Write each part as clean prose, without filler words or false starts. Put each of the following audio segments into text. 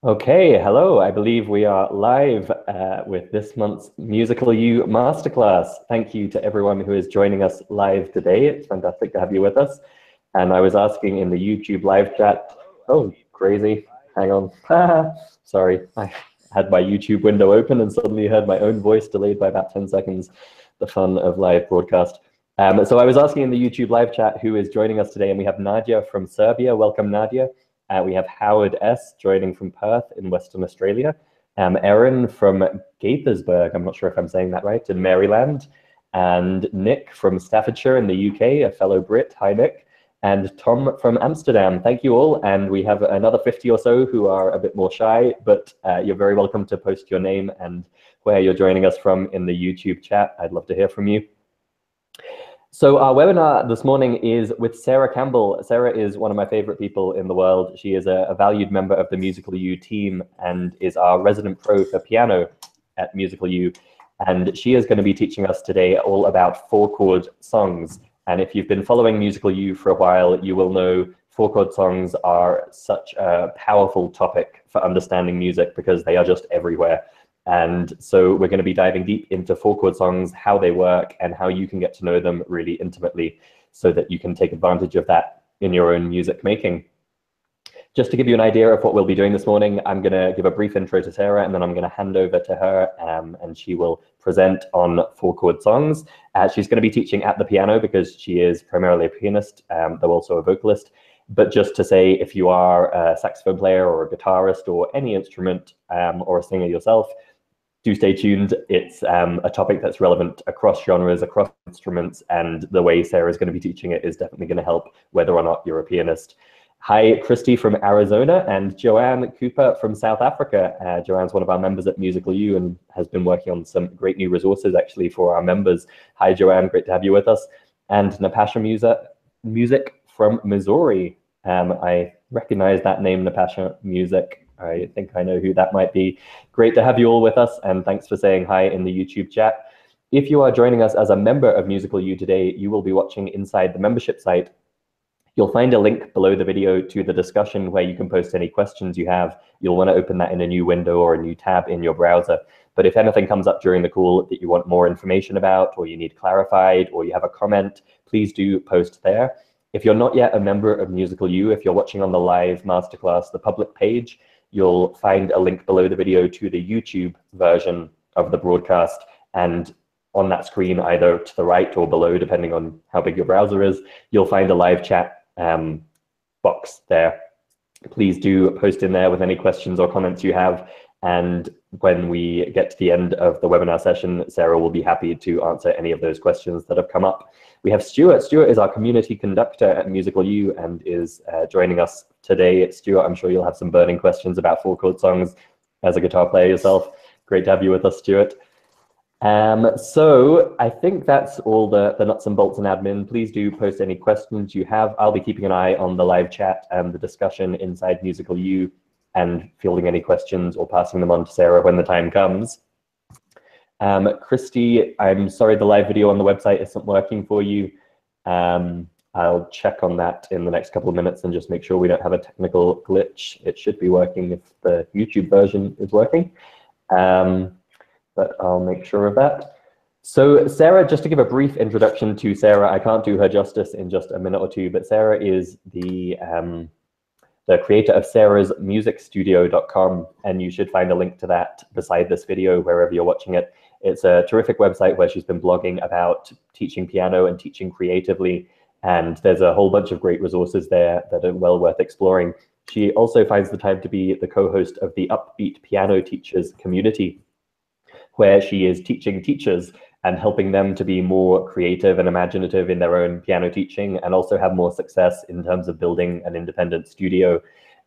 Okay, hello. I believe we are live with this month's Musical U Masterclass. Thank you to everyone who is joining us live today. It's fantastic to have you with us. And I was asking in the YouTube live chat, oh, crazy. Hang on. Sorry, I had my YouTube window open and suddenly heard my own voice delayed by about 10 seconds. The fun of live broadcast. So I was asking in the YouTube live chat who is joining us today, and we have Nadia from Serbia. Welcome, Nadia. We have Howard S. joining from Perth in Western Australia. Erin from Gaithersburg, I'm not sure if I'm saying that right, in Maryland. And Nick from Staffordshire in the UK, a fellow Brit. Hi, Nick. And Tom from Amsterdam. Thank you all. And we have another 50 or so who are a bit more shy, but you're very welcome to post your name and where you're joining us from in the YouTube chat. I'd love to hear from you. So our webinar this morning is with Sarah Campbell. Sarah is one of my favorite people in the world. She is a valued member of the Musical U team and is our resident pro for piano at Musical U. And she is going to be teaching us today all about four-chord songs. And if you've been following Musical U for a while, you will know four-chord songs are such a powerful topic for understanding music because they are just everywhere. And so we're going to be diving deep into four-chord songs, how they work, and how you can get to know them really intimately so that you can take advantage of that in your own music making. Just to give you an idea of what we'll be doing this morning, I'm going to give a brief intro to Sarah, and then I'm going to hand over to her, and she will present on four-chord songs. She's going to be teaching at the piano because she is primarily a pianist, though also a vocalist. But just to say, if you are a saxophone player or a guitarist or any instrument or a singer yourself, do stay tuned. It's a topic that's relevant across genres, across instruments, and the way Sarah is going to be teaching it is definitely going to help whether or not you're a pianist. Hi, Christy from Arizona and Joanne Cooper from South Africa. Joanne's one of our members at Musical U and has been working on some great new resources actually for our members. Hi, Joanne, great to have you with us. And Natasha Music from Missouri. I recognize that name, Natasha Music. I think I know who that might be. Great to have you all with us, and thanks for saying hi in the YouTube chat. If you are joining us as a member of Musical U today, you will be watching inside the membership site. You'll find a link below the video to the discussion where you can post any questions you have. You'll want to open that in a new window or a new tab in your browser. But if anything comes up during the call that you want more information about, or you need clarified, or you have a comment, please do post there. If you're not yet a member of Musical U, if you're watching on the live masterclass, the public page, you'll find a link below the video to the YouTube version of the broadcast. And on that screen, either to the right or below, depending on how big your browser is, you'll find a live chat box there. Please do post in there with any questions or comments you have. And when we get to the end of the webinar session, Sarah will be happy to answer any of those questions that have come up. We have Stuart. Stuart is our community conductor at Musical U and is joining us today. Stuart, I'm sure you'll have some burning questions about four-chord songs as a guitar player yourself. Great to have you with us, Stuart. So I think that's all the nuts and bolts and admin. Please do post any questions you have. I'll be keeping an eye on the live chat and the discussion inside Musical U and fielding any questions or passing them on to Sarah when the time comes. Christy, I'm sorry the live video on the website isn't working for you. I'll check on that in the next couple of minutes and just make sure we don't have a technical glitch. It should be working if the YouTube version is working, but I'll make sure of that. So Sarah, just to give a brief introduction to Sarah, I can't do her justice in just a minute or two, but Sarah is the creator of sarahsmusicstudio.com, and you should find a link to that beside this video wherever you're watching it. It's a terrific website where she's been blogging about teaching piano and teaching creatively, and there's a whole bunch of great resources there that are well worth exploring. She also finds the time to be the co-host of the Upbeat Piano Teachers community, where she is teaching teachers and helping them to be more creative and imaginative in their own piano teaching and also have more success in terms of building an independent studio.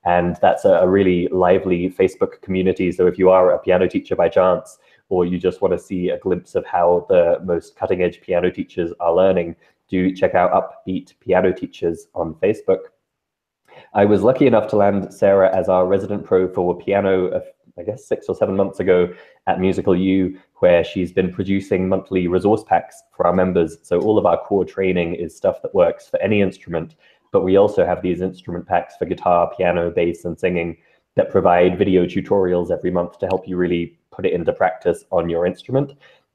And that's a really lively Facebook community. So if you are a piano teacher by chance, or you just want to see a glimpse of how the most cutting edge piano teachers are learning, do check out Upbeat Piano Teachers on Facebook. I was lucky enough to land Sarah as our resident pro for piano, I guess 6 or 7 months ago at Musical U, where she's been producing monthly resource packs for our members. So all of our core training is stuff that works for any instrument, but we also have these instrument packs for guitar, piano, bass, and singing. that provide video tutorials every month to help you really put it into practice on your instrument.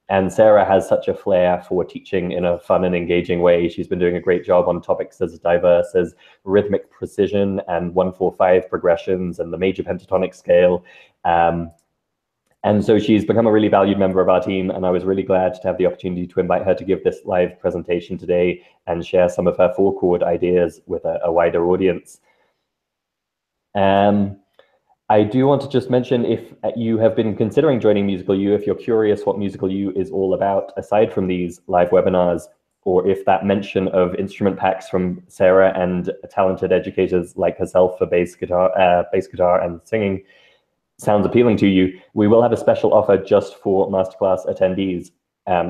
And Sarah has such a flair for teaching in a fun and engaging way. She's been doing a great job on topics as diverse as rhythmic precision and 1-4-5 progressions and the major pentatonic scale. And so she's become a really valued member of our team, and I was really glad to have the opportunity to invite her to give this live presentation today and share some of her four-chord ideas with a wider audience. I do want to just mention, if you have been considering joining Musical U, if you're curious what Musical U is all about, aside from these live webinars, or if that mention of instrument packs from Sarah and talented educators like herself for bass guitar and singing sounds appealing to you, we will have a special offer just for Masterclass attendees.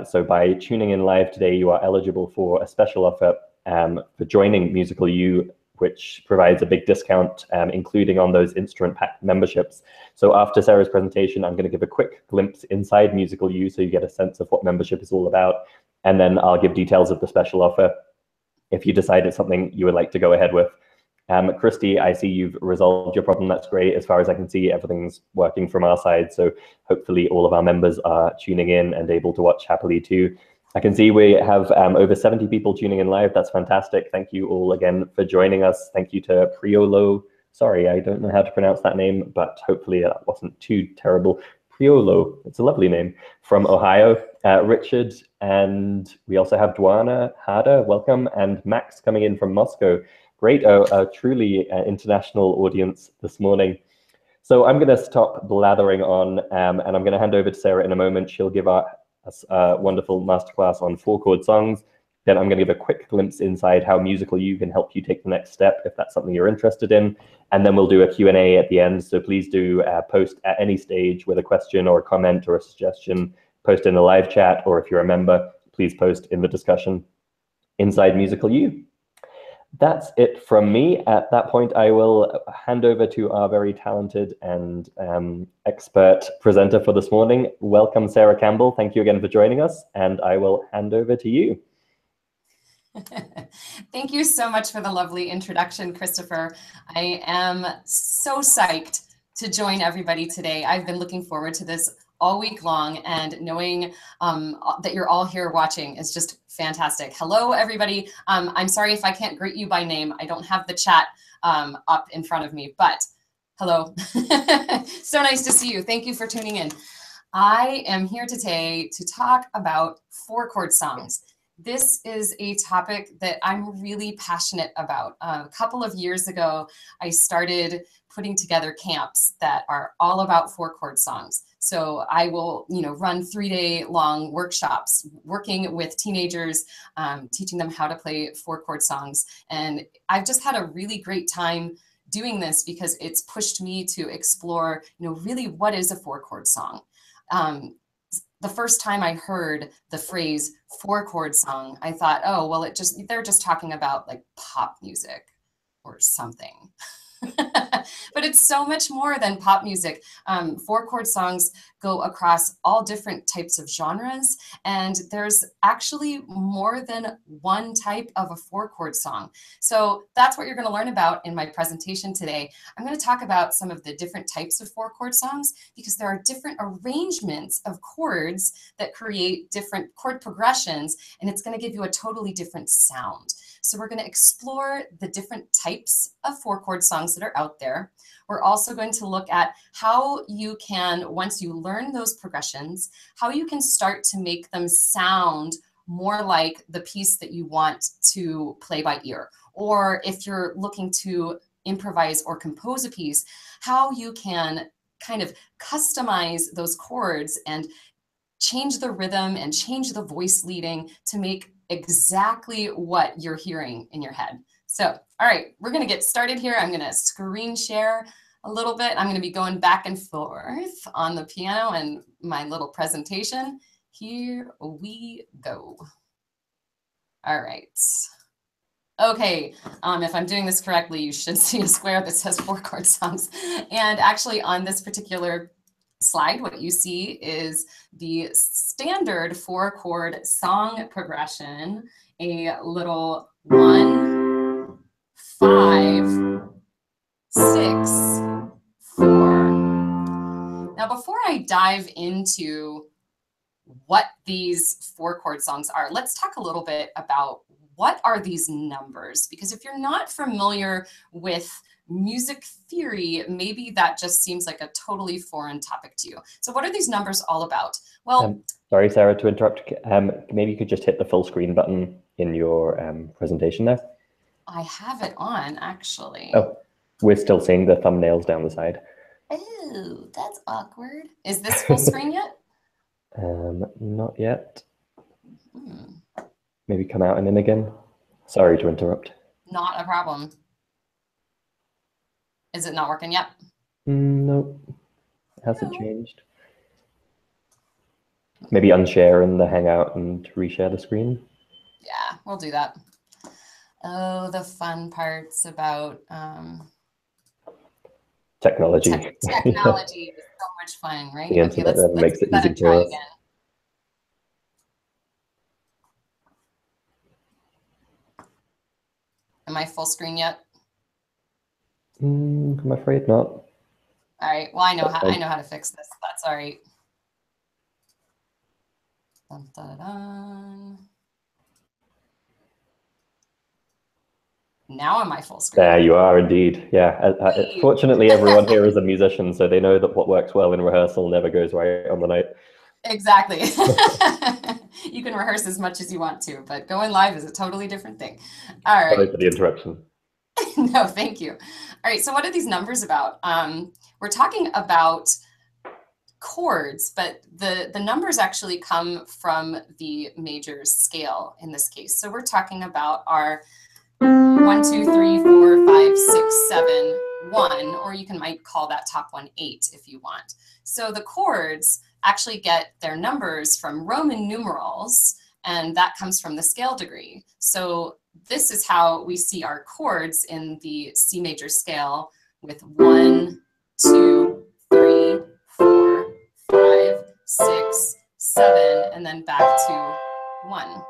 So by tuning in live today, you are eligible for a special offer for joining Musical U, which provides a big discount, including on those instrument pack memberships. So after Sarah's presentation, I'm going to give a quick glimpse inside Musical U so you get a sense of what membership is all about. And then I'll give details of the special offer if you decide it's something you would like to go ahead with. Christy, I see you've resolved your problem. That's great. As far as I can see, everything's working from our side. So hopefully all of our members are tuning in and able to watch happily too. I can see we have over 70 people tuning in live. That's fantastic. Thank you all again for joining us. Thank you to Priolo. Sorry, I don't know how to pronounce that name, but hopefully that wasn't too terrible. Priolo, it's a lovely name, from Ohio. Richard, and we also have Dwana Harder, welcome, and Max coming in from Moscow. Great, a truly international audience this morning. So I'm going to stop blathering on, and I'm going to hand over to Sarah in a moment. She'll give a wonderful masterclass on four-chord songs. Then I'm going to give a quick glimpse inside how Musical U can help you take the next step if that's something you're interested in. And then we'll do a Q&A at the end. So please do post at any stage with a question or a comment or a suggestion. Post in the live chat, or if you're a member, please post in the discussion inside Musical U. That's it from me. At that point, I will hand over to our very talented and expert presenter for this morning. Welcome, Sarah Campbell. Thank you again for joining us, and I will hand over to you. Thank you so much for the lovely introduction, Christopher. I am so psyched to join everybody today. I've been looking forward to this all week long, and knowing that you're all here watching is just fantastic. Hello, everybody. I'm sorry if I can't greet you by name. I don't have the chat up in front of me, but hello. So nice to see you. Thank you for tuning in. I am here today to talk about four-chord songs. This is a topic that I'm really passionate about. A couple of years ago, I started putting together camps that are all about four-chord songs. So I will, run 3-day-long workshops working with teenagers, teaching them how to play four-chord songs. And I've just had a really great time doing this because it's pushed me to explore, really what is a four-chord song. The first time I heard the phrase four-chord song, I thought, oh, well, they're just talking about like pop music or something. But it's so much more than pop music. Four-chord songs go across all different types of genres, and there's actually more than one type of a four-chord song. So that's what you're going to learn about in my presentation today. I'm going to talk about some of the different types of four-chord songs because there are different arrangements of chords that create different chord progressions, and it's going to give you a totally different sound. So we're going to explore the different types of four-chord songs that are out there. We're also going to look at how you can, once you learn those progressions, how you can start to make them sound more like the piece that you want to play by ear. Or if you're looking to improvise or compose a piece, how you can kind of customize those chords and change the rhythm and change the voice leading to make exactly what you're hearing in your head. So, all right, we're going to get started here. I'm going to screen share a little bit. I'm going to be going back and forth on the piano and my little presentation. Here we go. All right. Okay, if I'm doing this correctly, you should see a square that says four-chord songs. And actually on this particular slide, what you see is the standard four-chord song progression, a little 1, 5, 6, 4, dive into what these 4-chord songs are, let's talk a little bit about what are these numbers? Because if you're not familiar with music theory, maybe that just seems like a totally foreign topic to you. So what are these numbers all about? Well, sorry, Sarah, to interrupt. Maybe you could just hit the full screen button in your presentation there. I have it on, actually. Oh, we're still seeing the thumbnails down the side. Oh, that's awkward. Is this full screen yet? Not yet. Maybe come out and in again. Sorry to interrupt. Not a problem. Is it not working yet? No, it hasn't changed. Maybe unshare in the Hangout and reshare the screen. Yeah, we'll do that. Oh, the fun parts about technology. Technology is so much fun, right? The internet that makes it easy for us. Again. Am I full screen yet? I'm afraid not. All right. Well, I know how to fix this. That's all right. Dun, dun, dun. Now am I full screen? There you are, indeed. Yeah. Fortunately, everyone here is a musician, so they know that what works well in rehearsal never goes right on the night. Exactly. You can rehearse as much as you want to, but going live is a totally different thing. All right. Sorry for the interruption. No, thank you. All right. So what are these numbers about? We're talking about chords, but the numbers actually come from the major scale in this case. So we're talking about our 1, 2, 3, 4, 5, 6, 7, 1, or you might call that top one 8 if you want. So the chords actually get their numbers from Roman numerals, and that comes from the scale degree. So this is how we see our chords in the C major scale with 1, 2, 3, 4, 5, 6, 7, and then back to 1.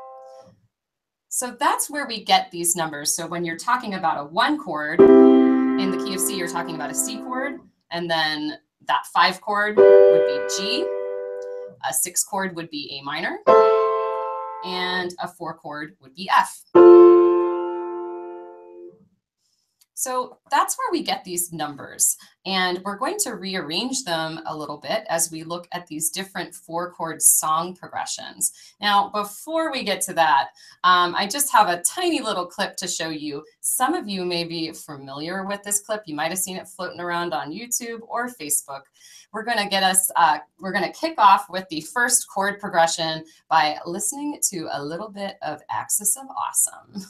So that's where we get these numbers. So when you're talking about a 1 chord in the key of C, you're talking about a C chord, and then that 5 chord would be G, a 6 chord would be A minor, and a 4 chord would be F. So that's where we get these numbers, and we're going to rearrange them a little bit as we look at these different 4-chord song progressions. Now, before we get to that, I just have a tiny little clip to show you. Some of you may be familiar with this clip. You might have seen it floating around on YouTube or Facebook. We're going to kick off with the first chord progression by listening to a little bit of Axis of Awesome.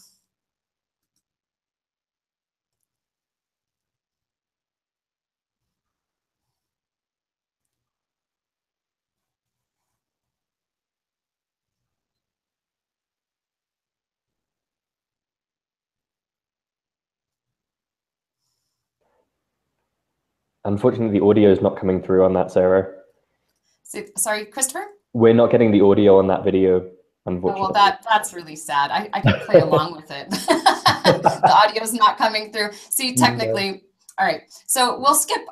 Unfortunately, the audio is not coming through on that, Sarah. Sorry, Christopher? We're not getting the audio on that video, unfortunately. Oh, well, that's really sad. I can play along with it. The audio's not coming through. See, technically, no. All right. So we'll skip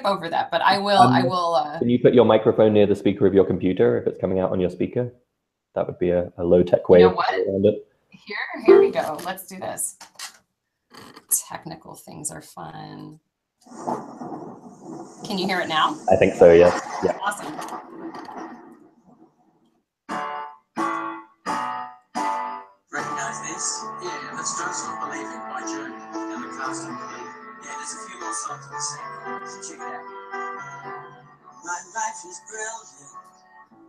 over that, but I will. Can you put your microphone near the speaker of your computer if it's coming out on your speaker? That would be a low-tech way of around it. Here we go. Let's do this. Technical things are fun. Can you hear it now? I think so, yes. Yeah. Awesome. Recognize this? Yeah, that's Don't Stop Believing by Journey and the cast of Believe. Yeah, there's a few more songs in the same chord, so check it out. My life is brilliant.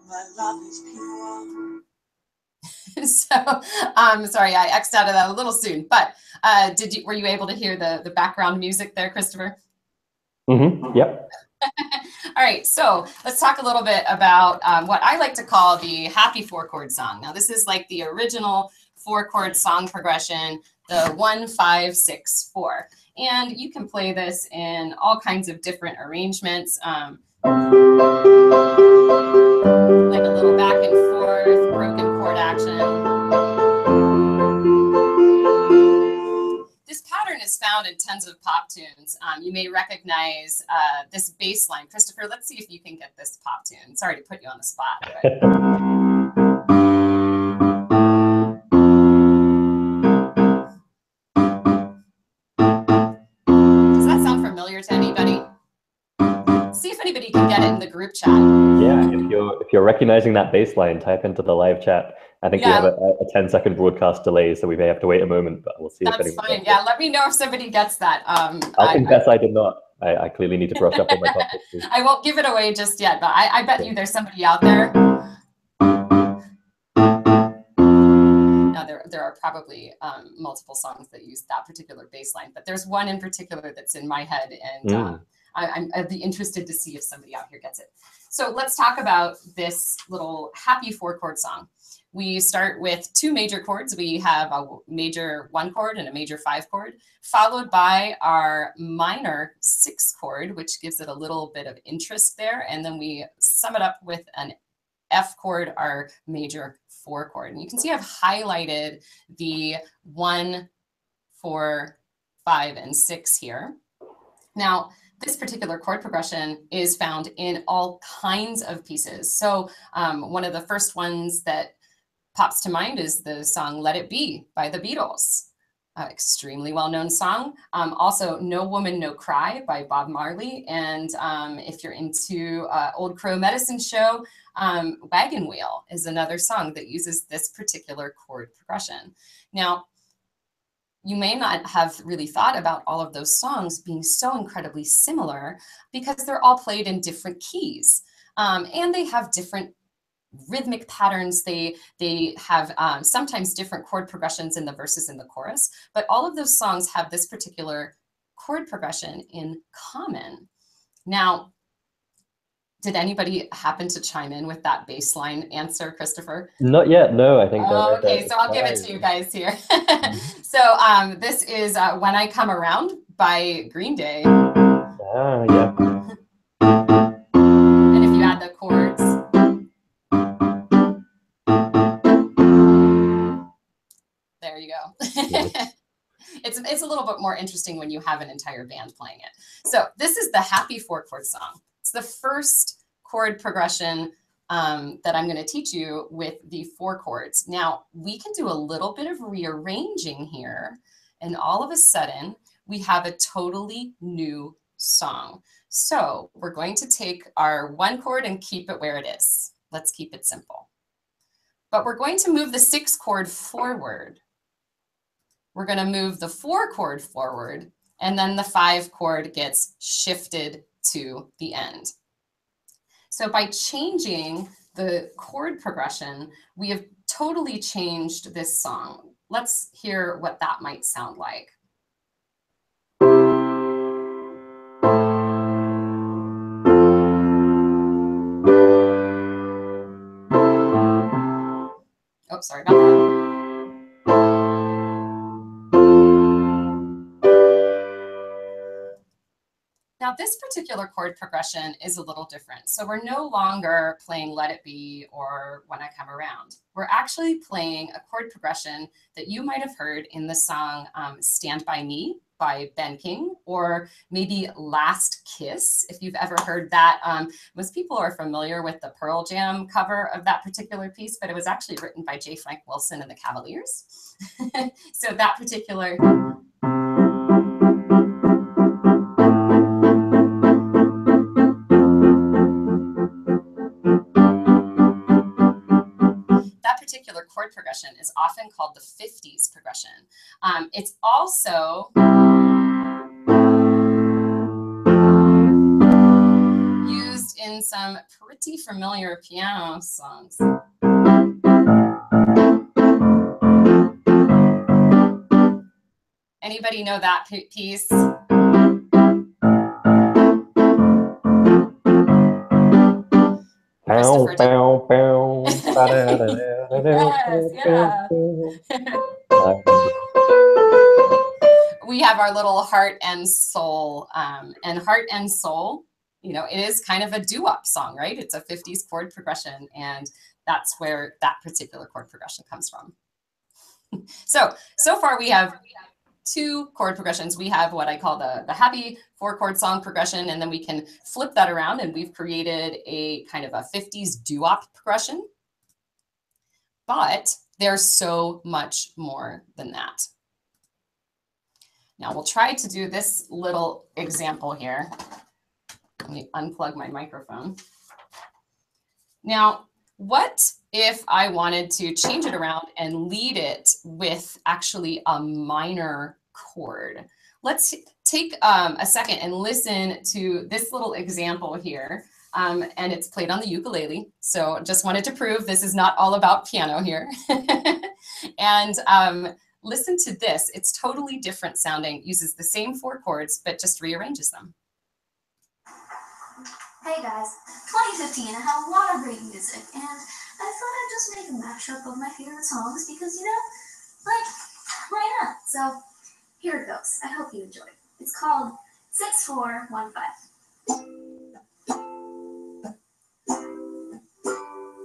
My love is pure. So, sorry, I X'd out of that a little soon, but were you able to hear the background music there, Christopher? Mm-hmm. Yep. All right, so let's talk a little bit about what I like to call the happy 4-chord song. Now, this is like the original 4-chord song progression, the 1, 5, 6, 4. And you can play this in all kinds of different arrangements, like a little back and forth, broken chord action. This pattern is found in tons of pop tunes. You may recognize this bass line. Christopher, let's see if you can get this pop tune. Sorry to put you on the spot. But... Does that sound familiar to anybody? See if anybody can get it in the group chat. Yeah, if you're recognizing that bass line, type into the live chat. I think we have a 10-second broadcast delay, so we may have to wait a moment, but we'll see. That's fine. Yeah, let me know if somebody gets that. I'll confess I did not. I clearly need to brush up on my pop history. I won't give it away just yet, but I bet you there's somebody out there. Now, there are probably multiple songs that use that particular bass line, but there's one in particular that's in my head, and I'd be interested to see if somebody out here gets it. So let's talk about this little happy 4-chord song. We start with 2 major chords. We have a major 1 chord and a major 5 chord, followed by our minor 6 chord, which gives it a little bit of interest there. And then we sum it up with an F chord, our major 4 chord. And you can see I've highlighted the 1, 4, 5, and 6 here. Now, this particular chord progression is found in all kinds of pieces. So one of the first ones that pops to mind is the song Let It Be by the Beatles. Extremely well-known song. Also, No Woman, No Cry by Bob Marley. And if you're into Old Crow Medicine Show, Wagon Wheel is another song that uses this particular chord progression. Now, you may not have really thought about all of those songs being so incredibly similar because they're all played in different keys. And they have different rhythmic patterns. They have sometimes different chord progressions in the verses and the chorus, but all of those songs have this particular chord progression in common. Now, did anybody happen to chime in with that baseline answer, Christopher? Not yet, no, I think. Oh, okay, so I'll give it to you guys here. So this is When I Come Around by Green Day. Yeah. And if you add the chords, there you go. It's a little bit more interesting when you have an entire band playing it. So this is the happy 4-chord song. It's the first chord progression that I'm going to teach you with the 4 chords. Now, we can do a little bit of rearranging here, and all of a sudden, we have a totally new song. So we're going to take our 1 chord and keep it where it is. Let's keep it simple. But we're going to move the 6 chord forward. We're going to move the 4 chord forward, and then the 5 chord gets shifted to the end. So by changing the chord progression, we have totally changed this song. Let's hear what that might sound like. Oh, sorry about that. Now, this particular chord progression is a little different. So we're no longer playing Let It Be or When I Come Around. We're actually playing a chord progression that you might have heard in the song Stand By Me by Ben King, or maybe Last Kiss, if you've ever heard that. Most people are familiar with the Pearl Jam cover of that particular piece, but it was actually written by J. Frank Wilson and the Cavaliers. So that particular... particular chord progression is often called the 50s progression. It's also used in some pretty familiar piano songs. Anybody know that piece? Bow, bow, bow. Yes, yeah. We have our little Heart and Soul. And Heart and Soul, you know, it is kind of a doo-wop song, right? It's a 50s chord progression, and that's where that particular chord progression comes from. So far we have two chord progressions. We have what I call the happy 4-chord song progression, and then we can flip that around, and we've created a kind of a 50s doo-wop progression. But there's so much more than that. Now we'll try to do this little example here. Let me unplug my microphone. Now, what if I wanted to change it around and lead it with actually a minor chord? Let's take a second and listen to this little example here. And it's played on the ukulele. So just wanted to prove this is not all about piano here. And listen to this. It's totally different sounding, uses the same 4 chords, but just rearranges them. Hey guys, 2015, I have a lot of great music, and I thought I'd just make a mashup of my favorite songs because, you know, like, why not? So here it goes. I hope you enjoy. It's called 6-4-1-5.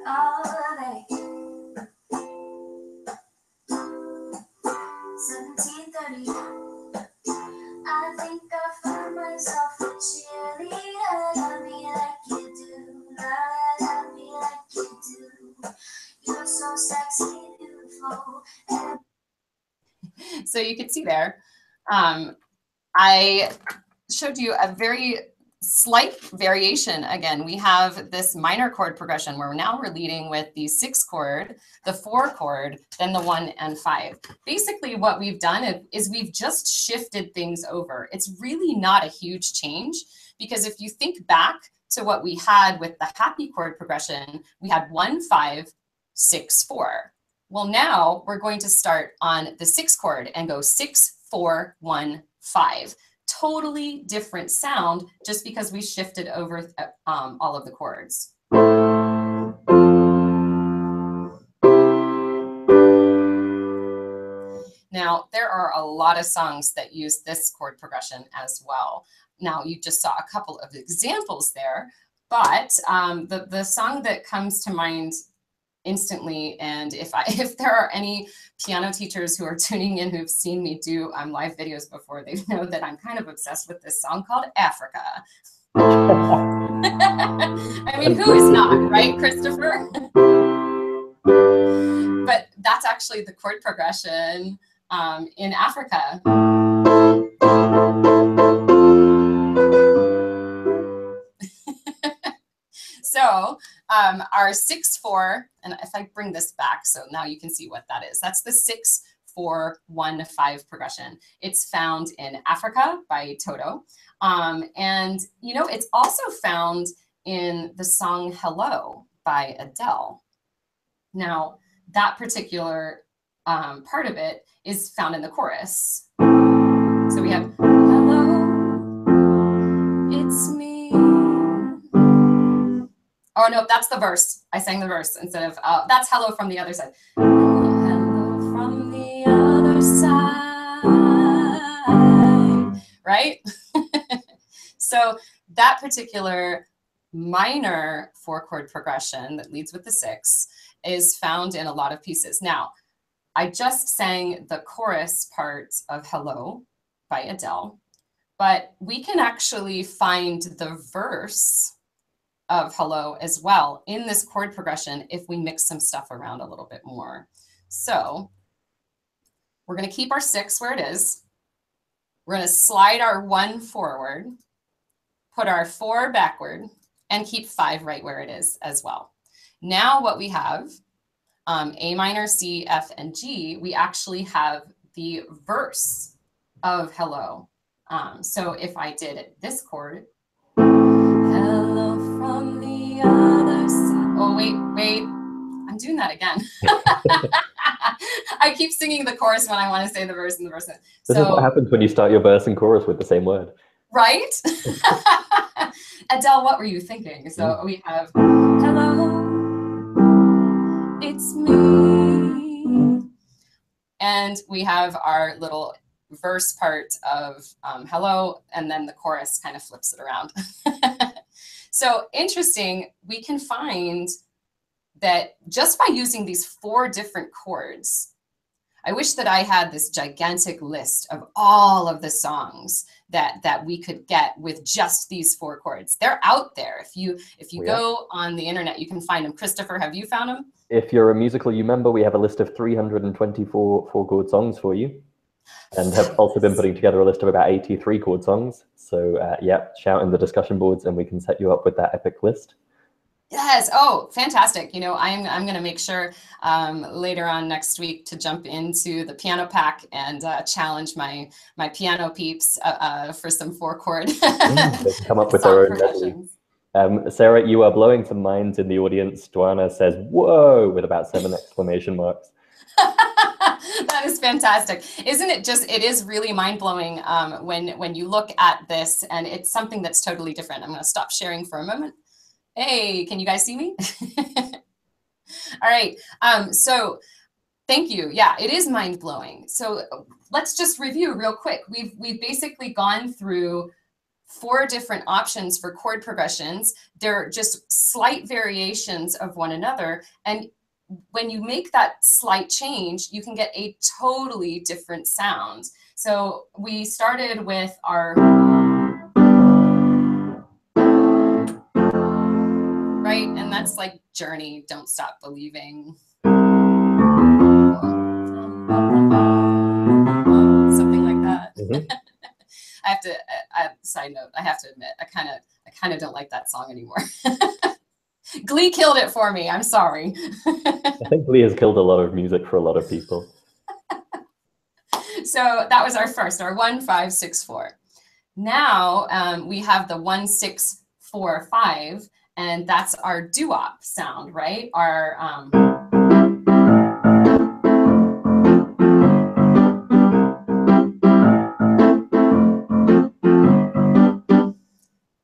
Holiday. 1730. I think I found myself a cheerleader. Love me like you do. Love me like you do. You're so sexy, beautiful. So you can see there, I showed you a very slight variation. Again, we have this minor chord progression where now we're leading with the 6 chord, the 4 chord, then the 1 and 5. Basically what we've done is we've just shifted things over. It's really not a huge change, because if you think back to what we had with the happy chord progression, we had 1, 5, 6, 4. Well, now we're going to start on the 6 chord and go 6, 4, 1, 5. Totally different sound just because we shifted over all of the chords. Now, there are a lot of songs that use this chord progression as well. Now, you just saw a couple of examples there, but the song that comes to mind instantly, and if there are any piano teachers who are tuning in who've seen me do live videos before, they know that I'm kind of obsessed with this song called Africa. I mean, who is not, right, Christopher? But that's actually the chord progression in Africa. So our 6-4, and if I bring this back, so now you can see what that is. That's the 6-4-1-5 progression. It's found in Africa by Toto. And, you know, it's also found in the song Hello by Adele. Now, that particular part of it is found in the chorus. So we have, hello, it's me. Oh, no, that's the verse. I sang the verse instead of, that's hello from the other side. Hello from the other side, right? So that particular minor 4-chord progression that leads with the 6 is found in a lot of pieces. Now, I just sang the chorus part of Hello by Adele, but we can actually find the verse of Hello as well in this chord progression if we mix some stuff around a little bit more. So we're going to keep our 6 where it is. We're going to slide our 1 forward, put our 4 backward, and keep 5 right where it is as well. Now what we have, A minor, C, F, and G, we actually have the verse of Hello. So if I did this chord, hello from the other side. Oh, wait. I'm doing that again. I keep singing the chorus when I want to say the verse and the verse. This is what happens when you start your verse and chorus with the same word. Right? Adele, what were you thinking? So we have, hello, it's me. And we have our little verse part of hello, and then the chorus kind of flips it around. So interesting, we can find that just by using these 4 different chords, I wish that I had this gigantic list of all of the songs that we could get with just these 4 chords. They're out there. If you go on the internet, you can find them. Christopher, have you found them? If you're a Musical You member, we have a list of 324 4-chord songs for you, and have also been putting together a list of about 83 chord songs. So yeah, shout in the discussion boards and we can set you up with that epic list. Yes. Oh, fantastic. You know, I'm going to make sure later on next week to jump into the piano pack and challenge my piano peeps for some 4-chord. They can come up with their own medley. Sarah, you are blowing some minds in the audience. Duana says, "Whoa," with about 7 exclamation marks. That is fantastic. Isn't it just, it is really mind-blowing when you look at this, and it's something that's totally different. I'm going to stop sharing for a moment. Hey, can you guys see me? All right. So thank you. Yeah, it is mind-blowing. So let's just review real quick. We've basically gone through 4 different options for chord progressions. They're just slight variations of one another. And when you make that slight change, you can get a totally different sound. So we started with our right, and that's like Journey, Don't Stop Believing. Something like that. Mm-hmm. I have to, side note, I have to admit, I kind of don't like that song anymore. Glee killed it for me. I'm sorry. I think Glee has killed a lot of music for a lot of people. So that was our first, our 1, 5, 6, 4. Now we have the 1, 6, 4, 5, and that's our doo-wop sound, right? Our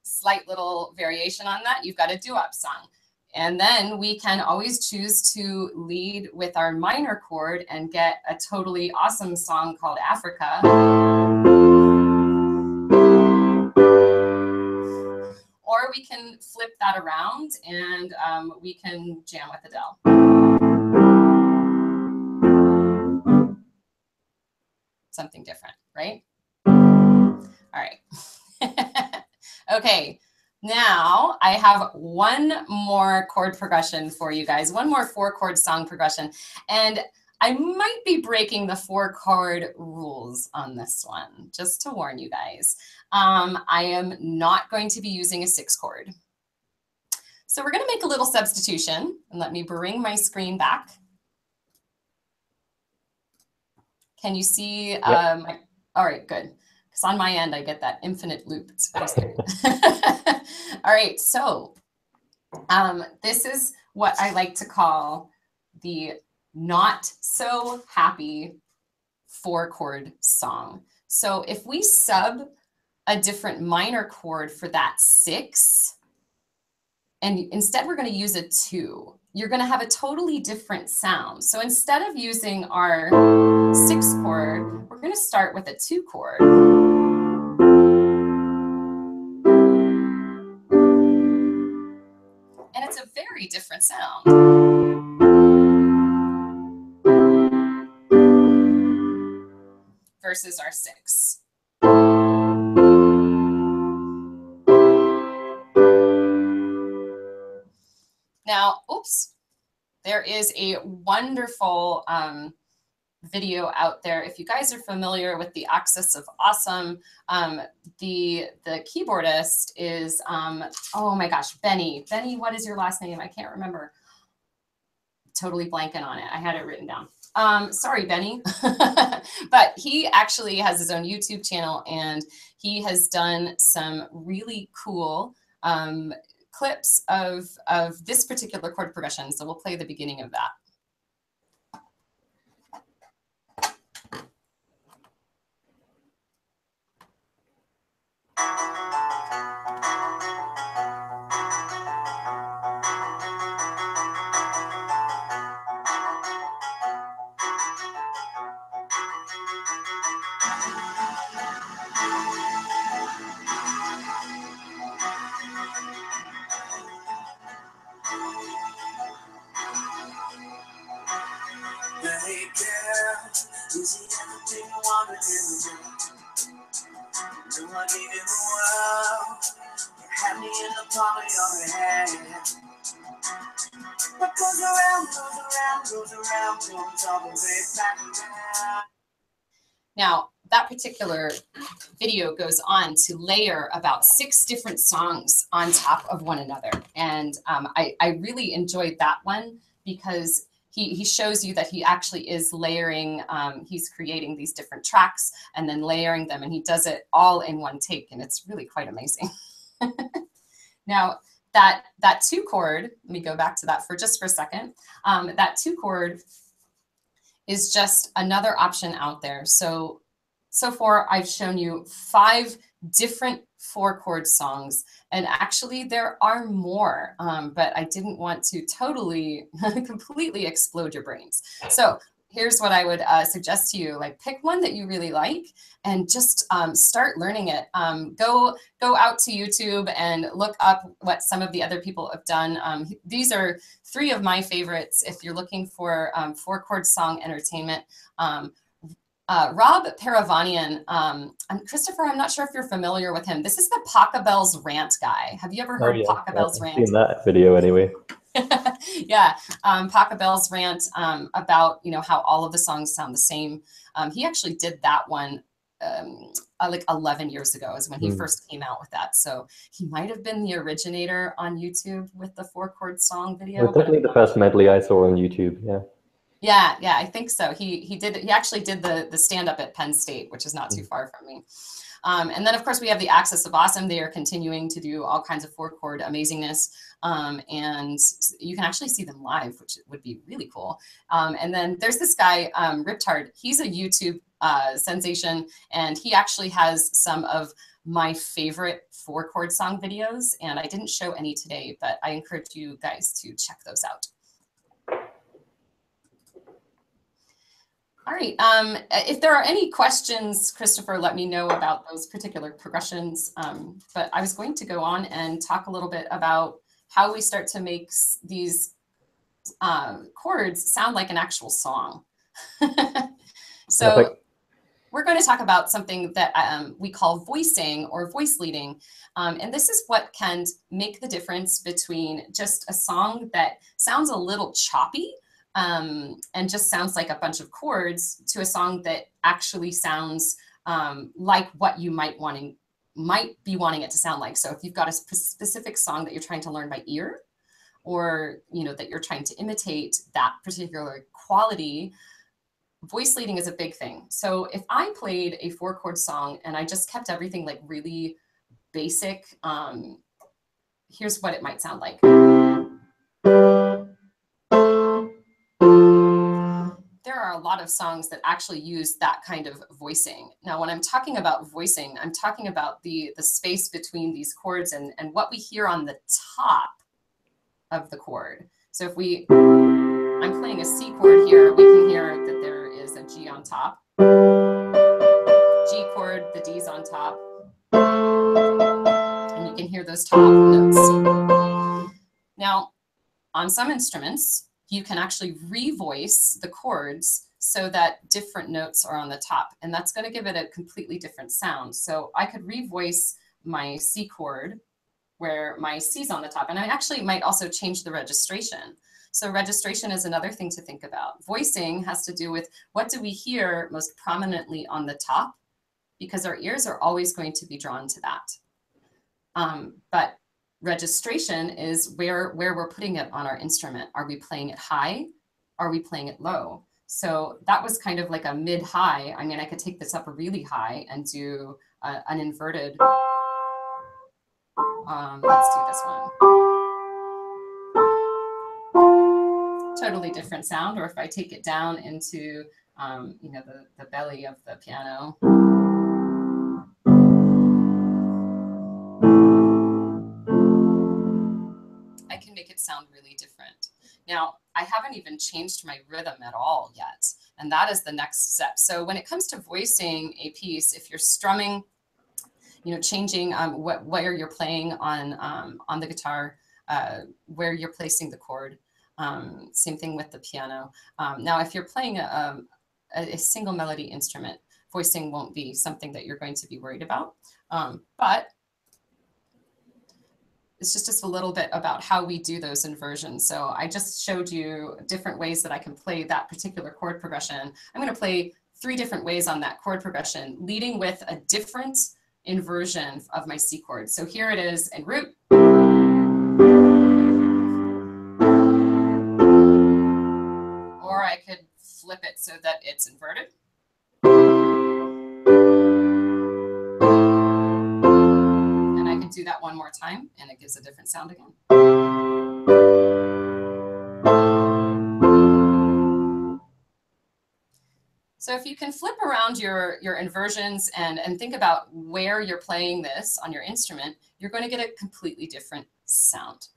slight little variation on that. You've got a doo-wop song. And then we can always choose to lead with our minor chord and get a totally awesome song called Africa. Or we can flip that around and we can jam with Adele. Something different, right? All right. Okay. Now I have one more chord progression for you guys, one more 4-chord song progression. And I might be breaking the 4-chord rules on this one, just to warn you guys. I am not going to be using a 6-chord. So we're going to make a little substitution, and let me bring my screen back. Can you see? Yep. All right, good. Because on my end, I get that infinite loop. It's very scary. All right, so this is what I like to call the not so happy 4-chord song. So if we sub a different minor chord for that 6, and instead we're going to use a 2, you're going to have a totally different sound. So instead of using our 6 chord, we're going to start with a 2 chord. And it's a very different sound. Versus our 6. Now, oops, there is a wonderful video out there. If you guys are familiar with the Axis of Awesome, the keyboardist is, oh my gosh, Benny. Benny, what is your last name? I can't remember. Totally blanking on it. I had it written down. Sorry, Benny. But he actually has his own YouTube channel, and he has done some really cool clips of this particular chord progression. So we'll play the beginning of that. Do I need in the world? You have me in the palm of your hand. What goes around, goes around, goes around, comes all the way back around. Now, that particular video goes on to layer about 6 different songs on top of one another. And I really enjoyed that one because he shows you that he actually is layering, he's creating these different tracks and then layering them, and he does it all in one take, and it's really quite amazing. Now, that 2-chord, let me go back to that for a second. That 2-chord is just another option out there. So far I've shown you 5 different 4-chord songs, and actually there are more, but I didn't want to totally completely explode your brains. So here's what I would suggest to you: like, pick one that you really like and just start learning it. Go out to YouTube and look up what some of the other people have done. These are 3 of my favorites if you're looking for 4-chord song entertainment. Rob Paravanian, Christopher, I'm not sure if you're familiar with him. This is the Pachelbel's Rant guy. Have you ever heard Pachelbel's Rant? I've seen that video anyway. Yeah, Pachelbel's Rant about, you know, how all of the songs sound the same. He actually did that one like 11 years ago is when he first came out with that. So he might have been the originator on YouTube with the 4-chord song video. It was definitely the first medley I saw on YouTube, yeah. Yeah, I think so. He actually did the stand-up at Penn State, which is not too far from me. And then, of course, we have the Axis of Awesome. They are continuing to do all kinds of 4-chord amazingness. And you can actually see them live, which would be really cool. And then there's this guy, Riptard. He's a YouTube sensation, and he actually has some of my favorite 4-chord song videos. And I didn't show any today, but I encourage you guys to check those out. All right. If there are any questions, Christopher, let me know about those particular progressions. But I was going to go on and talk a little bit about how we start to make these chords sound like an actual song. So Perfect. We're going to talk about something that we call voicing or voice leading. And this is what can make the difference between just a song that sounds a little choppy and just sounds like a bunch of chords to a song that actually sounds like what you might be wanting it to sound like. So if you've got a specific song that you're trying to learn by ear, or that you're trying to imitate that particular quality, voice leading is a big thing. So if I played a 4-chord song and I just kept everything like really basic, here's what it might sound like. There are a lot of songs that actually use that kind of voicing. Now, when I'm talking about voicing, I'm talking about the space between these chords and what we hear on the top of the chord. So if I'm playing a C chord here, we can hear that there is a G on top. G chord, the D's on top. And you can hear those top notes. Now, on some instruments, you can actually revoice the chords so that different notes are on the top. And that's going to give it a completely different sound. So I could revoice my C chord where my C's on the top. And I actually might also change the registration. So registration is another thing to think about. Voicing has to do with what do we hear most prominently on the top, because our ears are always going to be drawn to that. But registration is where we're putting it on our instrument. Are we playing it high? Are we playing it low? So that was kind of like a mid-high. I mean, I could take this up really high and do an inverted. Let's do this one. Totally different sound. Or if I take it down into, the belly of the piano. I can make it sound really different. Now, I haven't even changed my rhythm at all yet, and that is the next step. So when it comes to voicing a piece, if you're strumming, changing where you're playing on the guitar, where you're placing the chord, same thing with the piano. Now, if you're playing a single melody instrument, voicing won't be something that you're going to be worried about. But it's just a little bit about how we do those inversions. So I just showed you different ways that I can play that particular chord progression. I'm going to play 3 different ways on that chord progression, leading with a different inversion of my C chord. So here it is in root. Or I could flip it so that it's inverted. And I could do that one more time, and it gives a different sound again. So if you can flip around your inversions and think about where you're playing this on your instrument, you're going to get a completely different sound.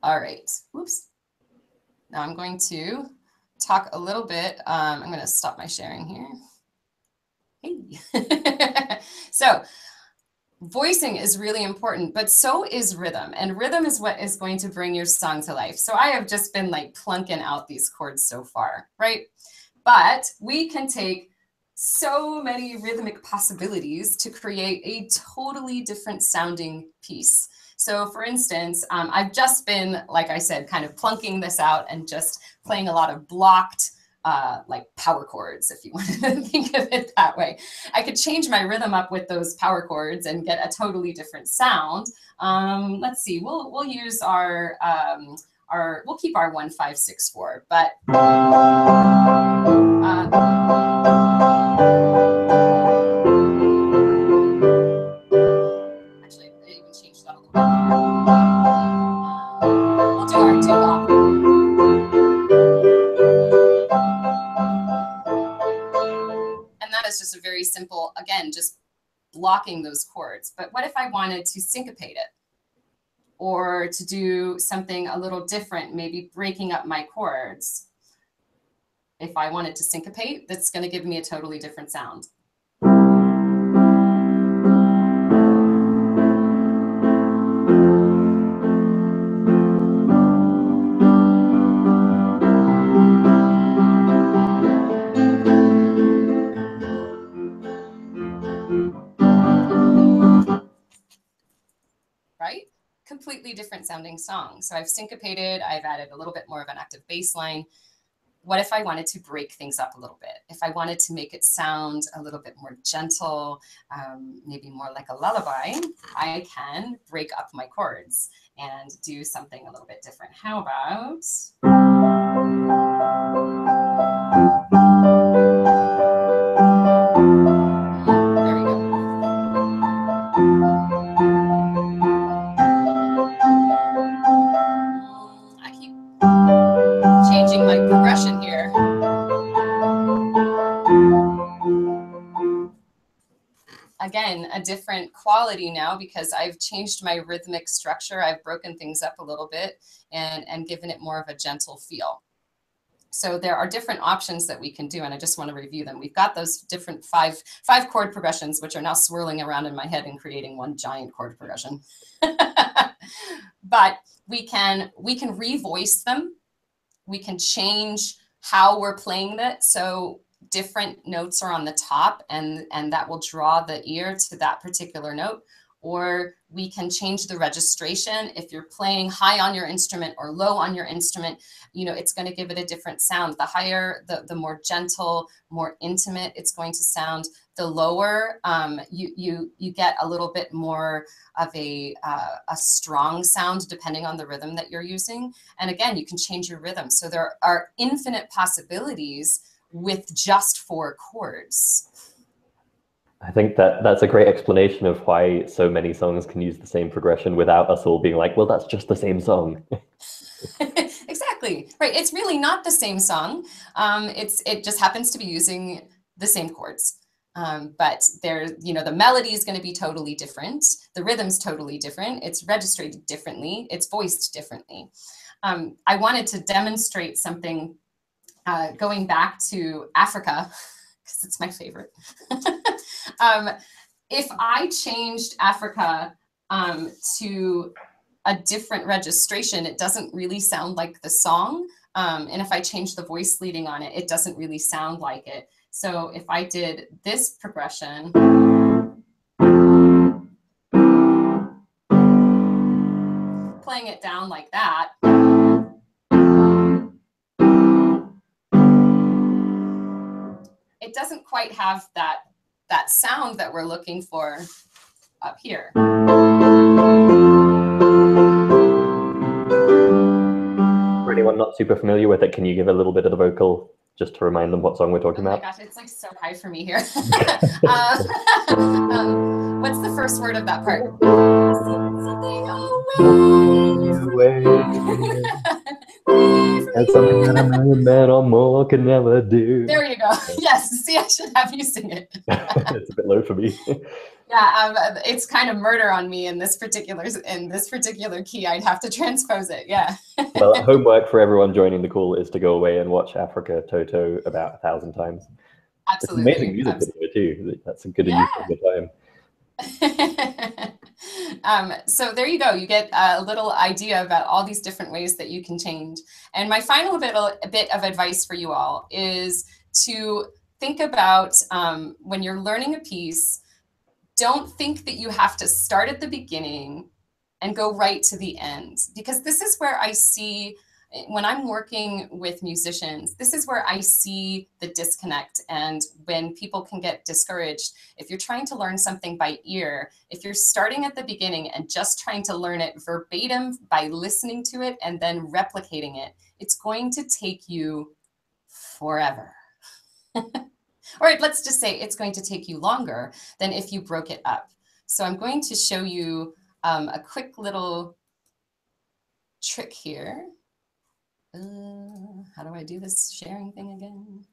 All right, whoops. Now I'm going to talk a little bit. I'm going to stop my sharing here. Hey. So voicing is really important, but so is rhythm. And rhythm is what is going to bring your song to life. So I have just been like plunking out these chords so far, right? But we can take so many rhythmic possibilities to create a totally different sounding piece. So for instance, I've just been, like I said, kind of plunking this out and just playing a lot of blocked like power chords, if you want to think of it that way. I could change my rhythm up with those power chords and get a totally different sound. Let's see, we'll use we'll keep our 1, 5, 6, 4, but actually, I even changed that a little bit more. We'll do our doo-wop. And that is just a very simple, again, just blocking those chords. But what if I wanted to syncopate it? Or to do something a little different, maybe breaking up my chords? If I wanted to syncopate, that's going to give me a totally different sound. Right? Completely different sounding song. So I've syncopated, I've added a little bit more of an active bass line. What if I wanted to break things up a little bit? If I wanted to make it sound a little bit more gentle, maybe more like a lullaby, I can break up my chords and do something a little bit different. How about... there we go. I keep changing my progression here. Again, a different quality now because I've changed my rhythmic structure. I've broken things up a little bit and given it more of a gentle feel. So there are different options that we can do, and I just want to review them. We've got those different five chord progressions, which are now swirling around in my head and creating one giant chord progression. But we can revoice them. We can change how we're playing that. So different notes are on the top and that will draw the ear to that particular note. Or we can change the registration. If you're playing high on your instrument or low on your instrument, you know, it's going to give it a different sound. The higher, the more gentle, more intimate it's going to sound. The lower, you get a little bit more of a strong sound depending on the rhythm that you're using. And again, you can change your rhythm. So there are infinite possibilities with just 4 chords. I think that's a great explanation of why so many songs can use the same progression without us all being like, well, that's just the same song. Exactly. Right. It's really not the same song. It just happens to be using the same chords. But there, you know, the melody is going to be totally different. The rhythm's totally different. It's registered differently. It's voiced differently. I wanted to demonstrate something going back to Africa, because it's my favorite. If I changed Africa to a different registration, it doesn't really sound like the song. And if I change the voice leading on it, it doesn't really sound like it. So if I did this progression, playing it down like that, it doesn't quite have that sound that we're looking for up here. For anyone not super familiar with it, can you give a little bit of the vocal just to remind them what song we're talking about? Oh my gosh, it's like so high for me here. What's the first word of that part? Something away. That's something that a million men or more can never do. There you go. Yes, see, I should have you sing it. It's a bit low for me. Yeah, it's kind of murder on me in this particular key. I'd have to transpose it. Yeah. Well, homework for everyone joining the call is to go away and watch Africa Toto about 1,000 times. Absolutely. It's amazing music video too. That's a good use of the time. So there you go. You get a little idea about all these different ways that you can change. And my final bit of advice for you all is to think about when you're learning a piece, don't think that you have to start at the beginning and go right to the end, because this is where I see, when I'm working with musicians, this is where I see the disconnect and when people can get discouraged. If you're trying to learn something by ear, if you're starting at the beginning and just trying to learn it verbatim by listening to it and then replicating it, it's going to take you forever. Or let's just say it's going to take you longer than if you broke it up. So I'm going to show you a quick little trick here. How do I do this sharing thing again?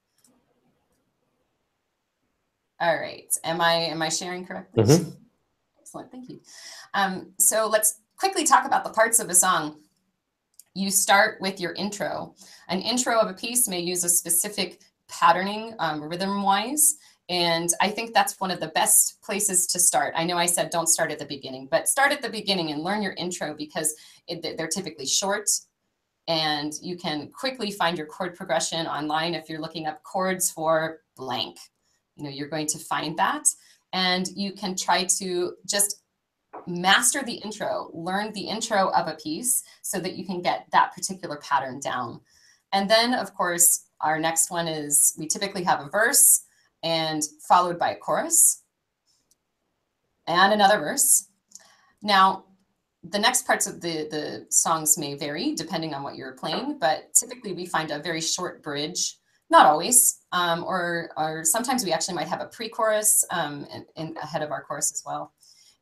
All right. Am I sharing correctly? Mm-hmm. Excellent. Thank you. So let's quickly talk about the parts of a song. You start with your intro. An intro of a piece may use a specific patterning rhythm-wise. And I think that's one of the best places to start. I know I said don't start at the beginning, but start at the beginning and learn your intro, because they're typically short and you can quickly find your chord progression online. If you're looking up chords for blank, you're going to find that. And you can try to just master the intro, learn the intro of a piece so that you can get that particular pattern down. And then, of course, our next one is we typically have a verse and followed by a chorus and another verse. Now, the next parts of the songs may vary depending on what you're playing, but typically we find a very short bridge, not always, or sometimes we actually might have a pre-chorus ahead of our chorus as well.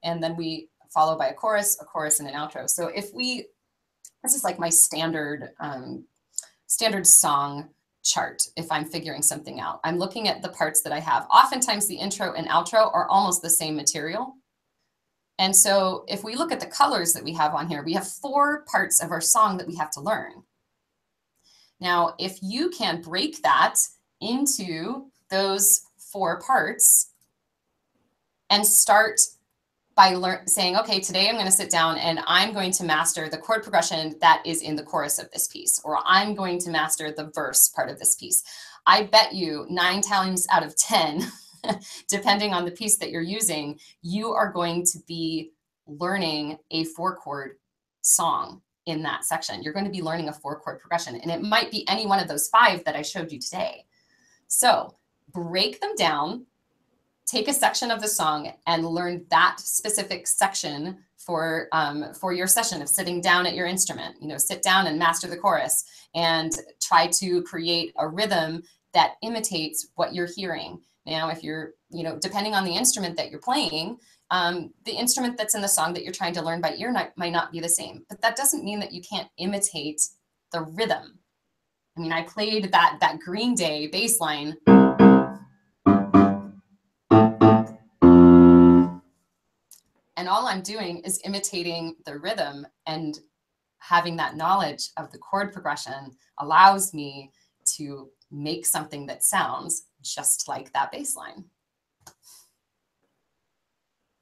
And then we follow by a chorus, and an outro. So this is like my standard song chart. If I'm figuring something out, I'm looking at the parts that I have. Oftentimes the intro and outro are almost the same material. And so if we look at the colors that we have on here, we have 4 parts of our song that we have to learn. Now, if you can break that into those 4 parts and start by saying, okay, today I'm going to sit down and I'm going to master the chord progression that is in the chorus of this piece, or I'm going to master the verse part of this piece. I bet you 9 times out of 10, depending on the piece that you're using, you are going to be learning a 4-chord song in that section. You're going to be learning a 4-chord progression, and it might be any one of those 5 that I showed you today. So break them down. Take a section of the song and learn that specific section for your session of sitting down at your instrument. Sit down and master the chorus and try to create a rhythm that imitates what you're hearing. Now, if you're, depending on the instrument that you're playing, the instrument that's in the song that you're trying to learn by ear might not be the same, but that doesn't mean that you can't imitate the rhythm. I mean, I played that Green Day bass line. And all I'm doing is imitating the rhythm, and having that knowledge of the chord progression allows me to make something that sounds just like that bass line.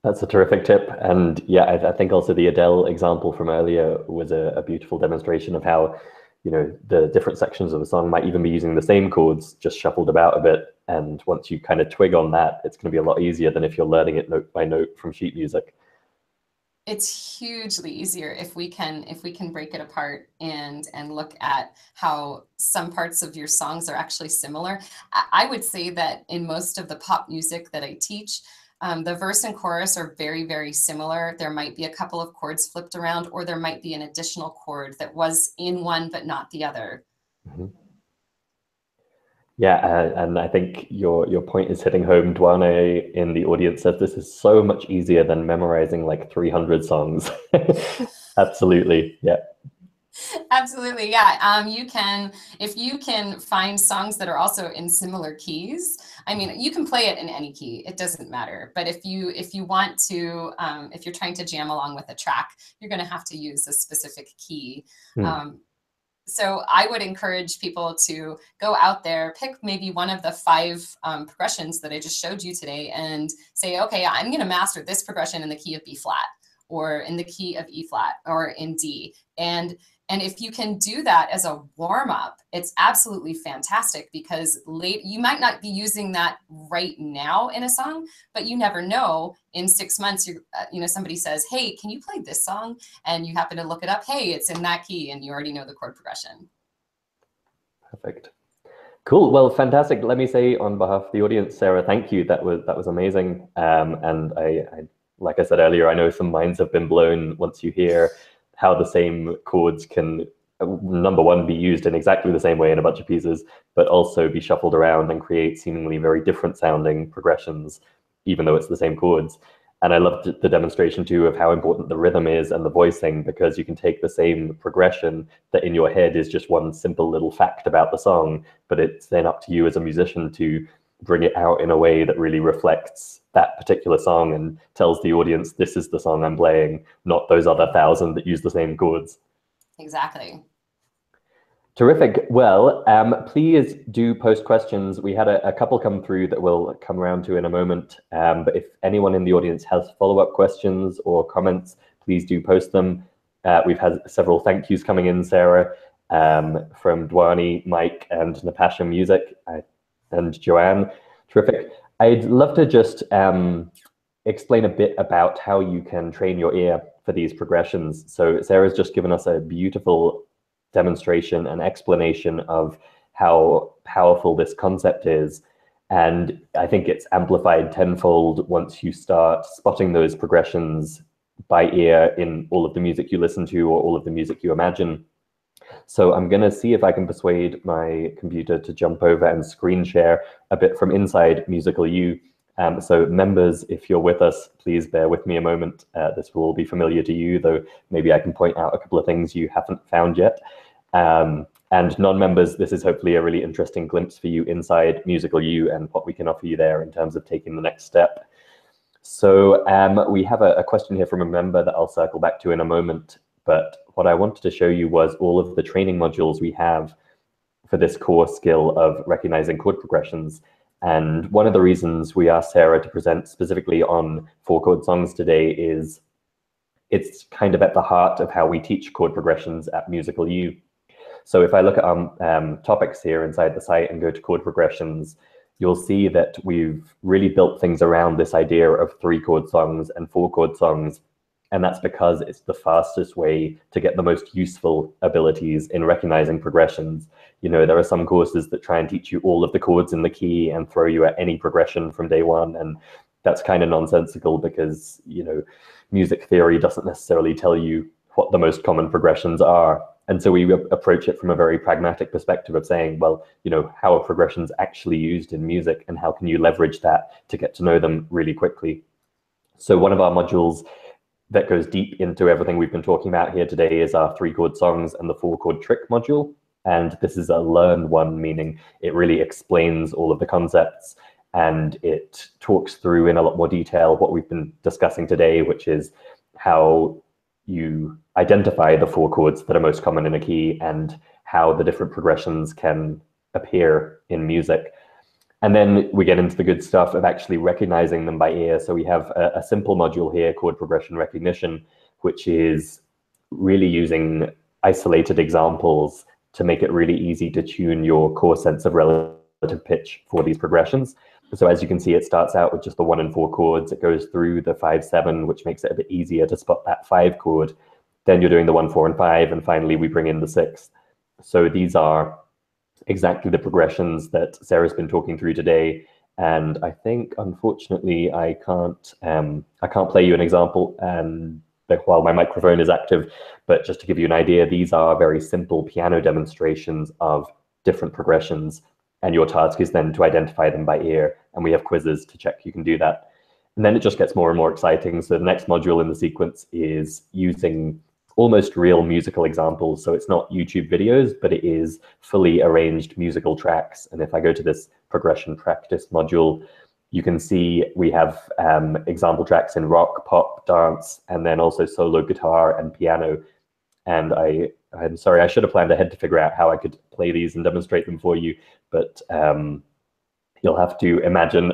That's a terrific tip. And yeah, I think also the Adele example from earlier was a beautiful demonstration of how you know, the different sections of the song might even be using the same chords, just shuffled about a bit. And once you kind of twig on that, it's going to be a lot easier than if you're learning it note by note from sheet music. It's hugely easier if we can break it apart and look at how some parts of your songs are actually similar. I would say that in most of the pop music that I teach, the verse and chorus are very, very similar. There might be a couple of chords flipped around, or there might be an additional chord that was in one but not the other. Mm-hmm. Yeah, and I think your point is hitting home. Dwane in the audience said this is so much easier than memorizing like 300 songs. Absolutely, yeah. Absolutely, yeah. You can, if you can find songs that are also in similar keys. I mean, you can play it in any key; it doesn't matter. But if you want to, if you're trying to jam along with a track, you're going to have to use a specific key. So I would encourage people to go out there, pick maybe one of the 5 progressions that I just showed you today, and say, okay, I'm going to master this progression in the key of B flat, or in the key of E flat, or in D. And if you can do that as a warm up, it's absolutely fantastic, because you might not be using that right now in a song, but you never know. In 6 months, you know, somebody says, hey, can you play this song? And you happen to look it up. Hey, it's in that key, and you already know the chord progression. Perfect. Cool. Well, fantastic. Let me say on behalf of the audience, Sarah, thank you. That was amazing. And I, like I said earlier, I know some minds have been blown once you hear how the same chords can, number one, be used in exactly the same way in a bunch of pieces, but also be shuffled around and create seemingly very different sounding progressions, even though it's the same chords. And I loved the demonstration too of how important the rhythm is and the voicing, because you can take the same progression that in your head is just one simple little fact about the song, but it's then up to you as a musician to bring it out in a way that really reflects that particular song and tells the audience, this is the song I'm playing, not those other 1,000 that use the same chords. Exactly. Terrific. Well, please do post questions. We had a couple come through that we'll come around to in a moment. But if anyone in the audience has follow-up questions or comments, please do post them. We've had several thank yous coming in, Sarah, from Dwane, Mike, and Napasha Music, and Joanne. Terrific. I'd love to just explain a bit about how you can train your ear for these progressions. So Sarah's just given us a beautiful demonstration and explanation of how powerful this concept is. And I think it's amplified tenfold once you start spotting those progressions by ear in all of the music you listen to or all of the music you imagine. So I'm going to see if I can persuade my computer to jump over and screen share a bit from inside Musical You. So members, if you're with us, please bear with me a moment. This will all be familiar to you, though maybe I can point out a couple of things you haven't found yet. And non-members, this is hopefully a really interesting glimpse for you inside Musical You and what we can offer you there in terms of taking the next step. So we have a question here from a member that I'll circle back to in a moment. But what I wanted to show you was all of the training modules we have for this core skill of recognizing chord progressions. And one of the reasons we asked Sarah to present specifically on 4-chord songs today is it's kind of at the heart of how we teach chord progressions at Musical You. So if I look at topics here inside the site and go to chord progressions, you'll see that we've really built things around this idea of 3-chord songs and 4-chord songs. And that's because it's the fastest way to get the most useful abilities in recognizing progressions. You know, there are some courses that try and teach you all of the chords in the key and throw you at any progression from day one. And that's kind of nonsensical because, you know, music theory doesn't necessarily tell you what the most common progressions are. And so we approach it from a very pragmatic perspective of saying, well, you know, how are progressions actually used in music and how can you leverage that to get to know them really quickly? So one of our modules that goes deep into everything we've been talking about here today is our 3-chord songs and the 4-chord trick module. And this is a learned one, meaning it really explains all of the concepts and it talks through in a lot more detail what we've been discussing today, which is how you identify the 4 chords that are most common in a key and how the different progressions can appear in music. And then we get into the good stuff of actually recognizing them by ear. So we have a simple module here, chord progression recognition, which is really using isolated examples to make it really easy to tune your core sense of relative pitch for these progressions. So as you can see, it starts out with just the 1 and 4 chords. It goes through the 5, 7, which makes it a bit easier to spot that 5 chord. Then you're doing the 1, 4, and 5, and finally we bring in the 6th. So these are exactly the progressions that Sarah's been talking through today. And I think, unfortunately, I can't play you an example and while my microphone is active, but just to give you an idea, these are very simple piano demonstrations of different progressions, and your task is then to identify them by ear, and we have quizzes to check you can do that. And then it just gets more and more exciting. So the next module in the sequence is using almost real musical examples. So it's not YouTube videos, but it is fully arranged musical tracks. And if I go to this progression practice module, you can see we have example tracks in rock, pop, dance, and then also solo guitar and piano. And I'm sorry, I should have planned ahead to figure out how I could play these and demonstrate them for you, but you'll have to imagine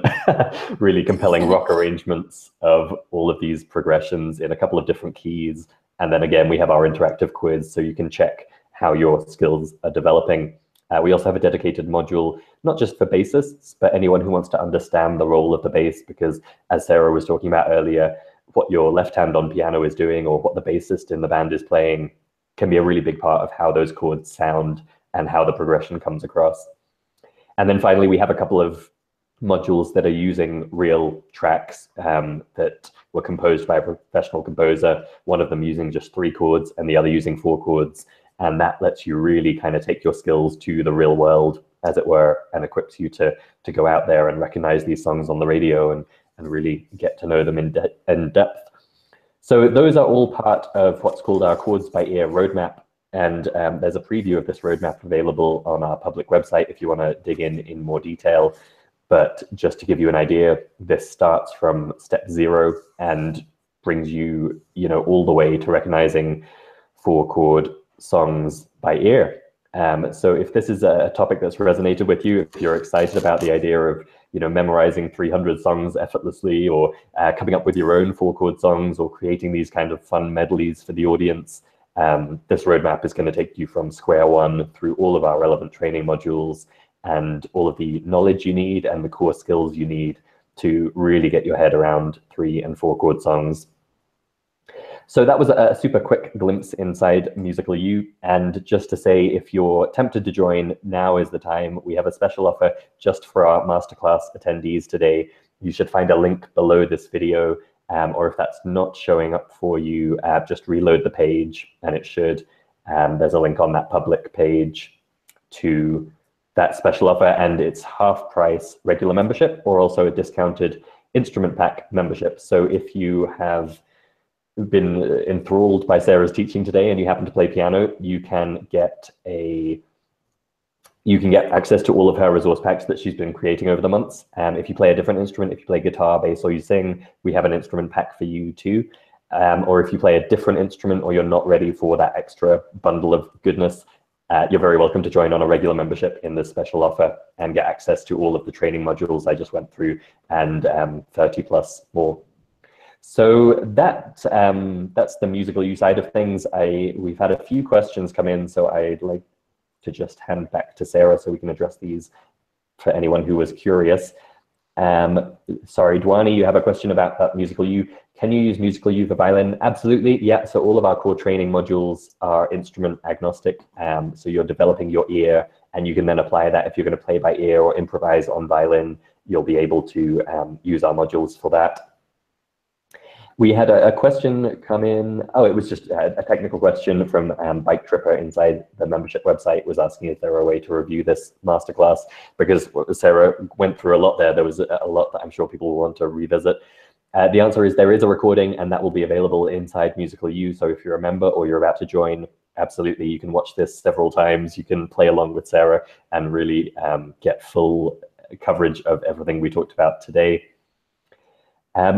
really compelling rock arrangements of all of these progressions in a couple of different keys. And then again, we have our interactive quiz, so you can check how your skills are developing. We also have a dedicated module, not just for bassists, but anyone who wants to understand the role of the bass, because as Sarah was talking about earlier, what your left hand on piano is doing or what the bassist in the band is playing can be a really big part of how those chords sound and how the progression comes across. And then finally, we have a couple of modules that are using real tracks that were composed by a professional composer, one of them using just 3 chords and the other using 4 chords. And that lets you really kind of take your skills to the real world, as it were, and equips you to go out there and recognize these songs on the radio and really get to know them in depth. So those are all part of what's called our Chords by Ear roadmap. And there's a preview of this roadmap available on our public website if you want to dig in more detail. But just to give you an idea, this starts from step 0 and brings you, all the way to recognizing 4-chord songs by ear. So if this is a topic that's resonated with you, if you're excited about the idea of memorizing 300 songs effortlessly, or coming up with your own 4-chord songs, or creating these kind of fun medleys for the audience, this roadmap is going to take you from square one through all of our relevant training modules and all of the knowledge you need and the core skills you need to really get your head around 3- and 4-chord songs. So that was a super quick glimpse inside Musical U. And just to say, if you're tempted to join, now is the time. We have a special offer just for our masterclass attendees today. You should find a link below this video, or if that's not showing up for you, just reload the page and it should. There's a link on that public page to that special offer, and it's half price regular membership or also a discounted instrument pack membership. So if you have been enthralled by Sarah's teaching today and you happen to play piano, you can get access to all of her resource packs that she's been creating over the months. If you play a different instrument, if you play guitar, bass, or you sing, we have an instrument pack for you too. Or if you play a different instrument or you're not ready for that extra bundle of goodness, you're very welcome to join on a regular membership in this special offer and get access to all of the training modules I just went through and 30 plus more. So that's the Musical U side of things. We've had a few questions come in, so I'd like to just hand back to Sarah so we can address these for anyone who was curious. Sorry, Dwani, you have a question about that Musical U. Can you use Musical U for violin? Absolutely, yeah. So all of our core training modules are instrument agnostic. So you're developing your ear, and you can then apply that if you're going to play by ear or improvise on violin. You'll be able to use our modules for that. We had a question come in. Oh, it was just a technical question from Bike Tripper inside the membership website, was asking if there were a way to review this masterclass, because Sarah went through a lot there. There was a lot that I'm sure people will want to revisit. The answer is there is a recording, and that will be available inside Musical U. So if you're a member or you're about to join, absolutely, you can watch this several times. You can play along with Sarah and really get full coverage of everything we talked about today.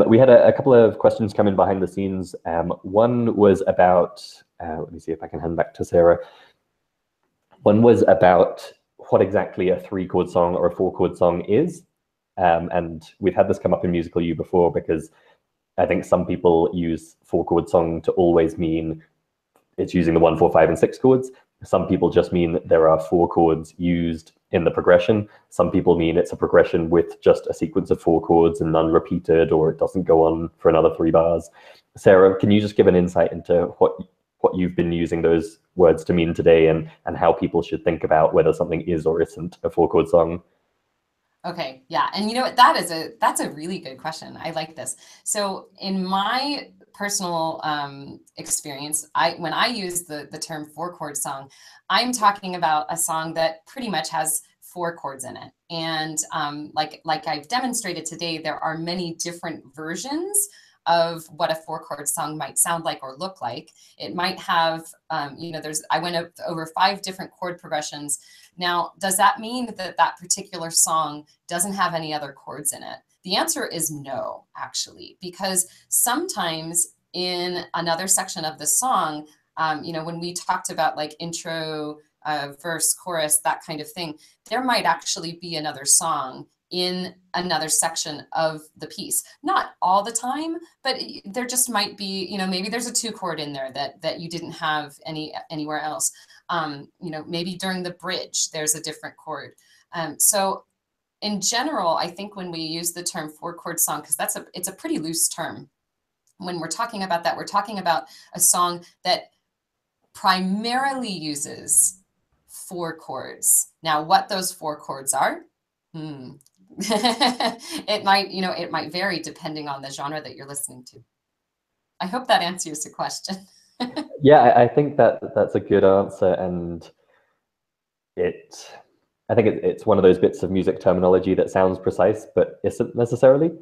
We had a couple of questions come in behind the scenes. One was about, let me see if I can hand back to Sarah. One was about what exactly a 3-chord song or a 4-chord song is. And we've had this come up in Musical U before, because I think some people use 4-chord song to always mean it's using the 1, 4, 5, and 6 chords. Some people just mean that there are 4 chords used in the progression. Some people mean it's a progression with just a sequence of 4 chords and none repeated, or it doesn't go on for another 3 bars. Sarah, can you just give an insight into what you've been using those words to mean today, and how people should think about whether something is or isn't a 4-chord song? Okay, yeah, and you know what, that's a really good question. I like this. So in my personal experience, when I use the term 4-chord song, I'm talking about a song that pretty much has 4 chords in it. And like I've demonstrated today, there are many different versions of what a 4-chord song might sound like or look like. It might have, I went over 5 different chord progressions. Now, does that mean that that particular song doesn't have any other chords in it? The answer is no, actually, because sometimes in another section of the song, when we talked about like intro, verse, chorus, that kind of thing, there might actually be another song in another section of the piece. Not all the time, but there just might be, maybe there's a 2-chord in there that you didn't have anywhere else. Maybe during the bridge, there's a different chord. So in general, I think when we use the term 4-chord song, because it's a pretty loose term. When we're talking about that, we're talking about a song that primarily uses 4 chords. Now, what those 4 chords are, it might vary depending on the genre that you're listening to. I hope that answers the question. Yeah, I think that's a good answer, and I think it's one of those bits of music terminology that sounds precise but isn't necessarily.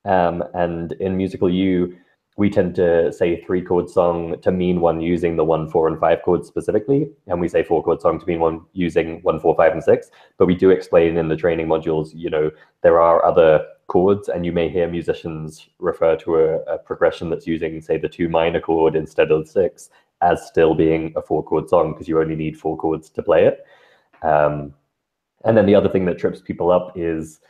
And in Musical You, we tend to say 3-chord song to mean one using the 1, 4, and 5 chords specifically, and we say 4-chord song to mean one using 1, 4, 5, and 6. But we do explain in the training modules, there are other chords, and you may hear musicians refer to a progression that's using, say, the 2 minor chord instead of the 6 as still being a 4-chord song, because you only need 4 chords to play it. And then the other thing that trips people up is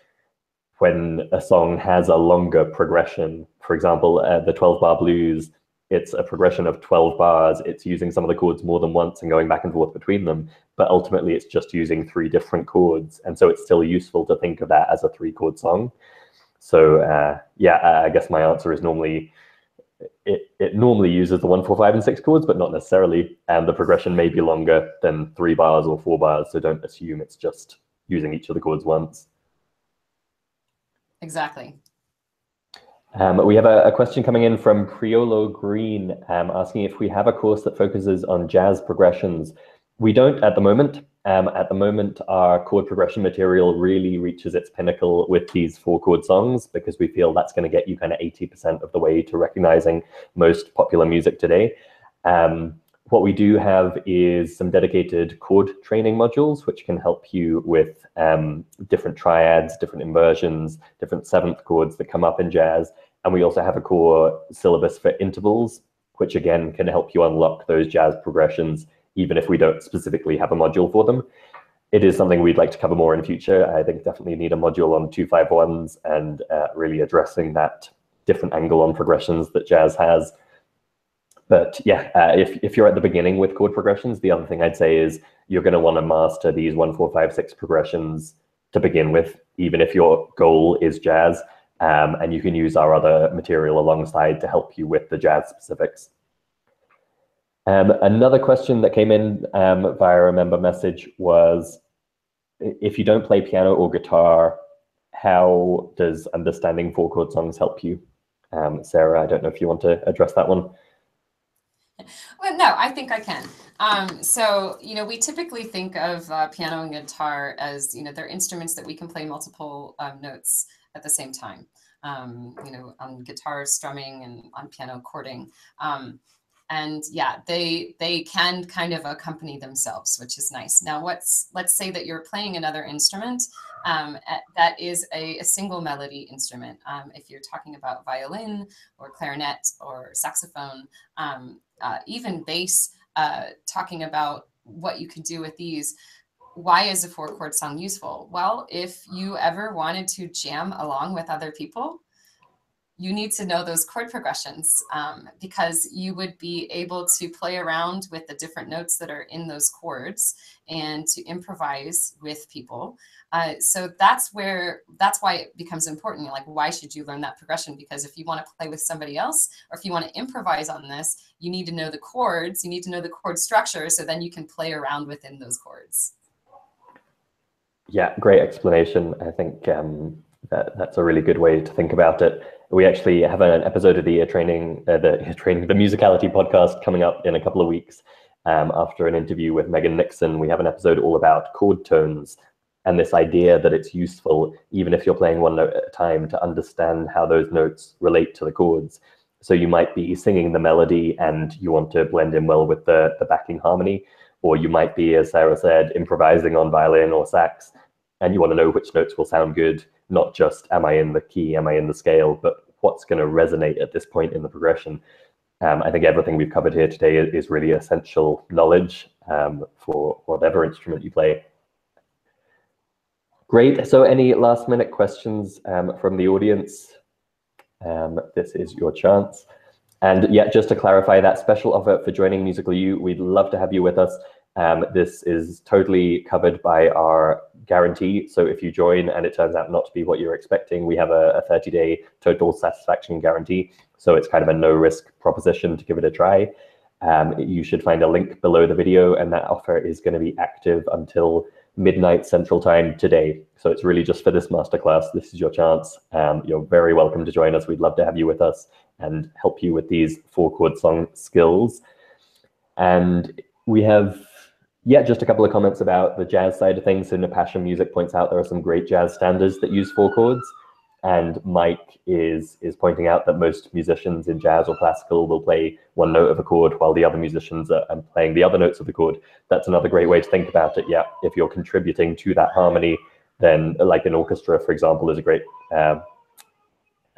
when a song has a longer progression. For example, the 12-bar blues, it's a progression of 12 bars. It's using some of the chords more than once and going back and forth between them, but ultimately it's just using 3 different chords. And so it's still useful to think of that as a 3-chord song. So I guess my answer is normally, it normally uses the 1, 4, 5, and 6 chords, but not necessarily. And the progression may be longer than 3 bars or 4 bars. So don't assume it's just using each of the chords once. Exactly. We have a question coming in from Priolo Green, asking if we have a course that focuses on jazz progressions. We don't at the moment. At the moment, our chord progression material really reaches its pinnacle with these 4-chord songs, because we feel that's going to get you kind of 80% of the way to recognizing most popular music today. What we do have is some dedicated chord training modules, which can help you with different triads, different inversions, different 7th chords that come up in jazz. And we also have a core syllabus for intervals, which again can help you unlock those jazz progressions, even if we don't specifically have a module for them. It is something we'd like to cover more in future. I think definitely need a module on 2-5-1s and really addressing that different angle on progressions that jazz has. But yeah, if you're at the beginning with chord progressions, the other thing I'd say is you're going to want to master these 1, 4, 5, 6 progressions to begin with, even if your goal is jazz. And you can use our other material alongside to help you with the jazz specifics. Another question that came in via a member message was, if you don't play piano or guitar, how does understanding 4-chord songs help you? Sarah, I don't know if you want to address that one. Well, no, I think I can. So, we typically think of piano and guitar as, they're instruments that we can play multiple notes at the same time. On guitar strumming and on piano chording. And yeah, they can kind of accompany themselves, which is nice. Now, let's say that you're playing another instrument that is a single melody instrument. If you're talking about violin or clarinet or saxophone, even bass, talking about what you can do with these. Why is a 4-chord song useful? Well, if you ever wanted to jam along with other people, you need to know those chord progressions, because you would be able to play around with the different notes that are in those chords and to improvise with people. So that's why it becomes important. Like, why should you learn that progression? Because if you want to play with somebody else, or if you want to improvise on this, you need to know the chords, you need to know the chord structure, so then you can play around within those chords. Yeah, great explanation. I think that's a really good way to think about it. We actually have an episode of the the Musicality podcast coming up in a couple of weeks. After an interview with Megan Nixon, we have an episode all about chord tones and this idea that it's useful, even if you're playing one note at a time, to understand how those notes relate to the chords. So you might be singing the melody and you want to blend in well with the backing harmony, or you might be, as Sarah said, improvising on violin or sax, and you want to know which notes will sound good, not just am I in the key, am I in the scale, but what's going to resonate at this point in the progression. I think everything we've covered here today is really essential knowledge for whatever instrument you play. Great. So any last minute questions from the audience? This is your chance. And yeah, just to clarify, that special offer for joining Musical U, we'd love to have you with us. This is totally covered by our guarantee. So if you join and it turns out not to be what you're expecting, we have a 30-day total satisfaction guarantee. So it's kind of a no risk proposition to give it a try. You should find a link below the video, and that offer is going to be active until midnight Central Time today. So it's really just for this masterclass. This is your chance. You're very welcome to join us. We'd love to have you with us and help you with these 4-chord song skills. And we have, just a couple of comments about the jazz side of things. So Napasha Music points out there are some great jazz standards that use 4 chords. And Mike is pointing out that most musicians in jazz or classical will play one note of a chord while the other musicians are playing the other notes of the chord. That's another great way to think about it. Yeah, if you're contributing to that harmony, then like an orchestra, for example, is a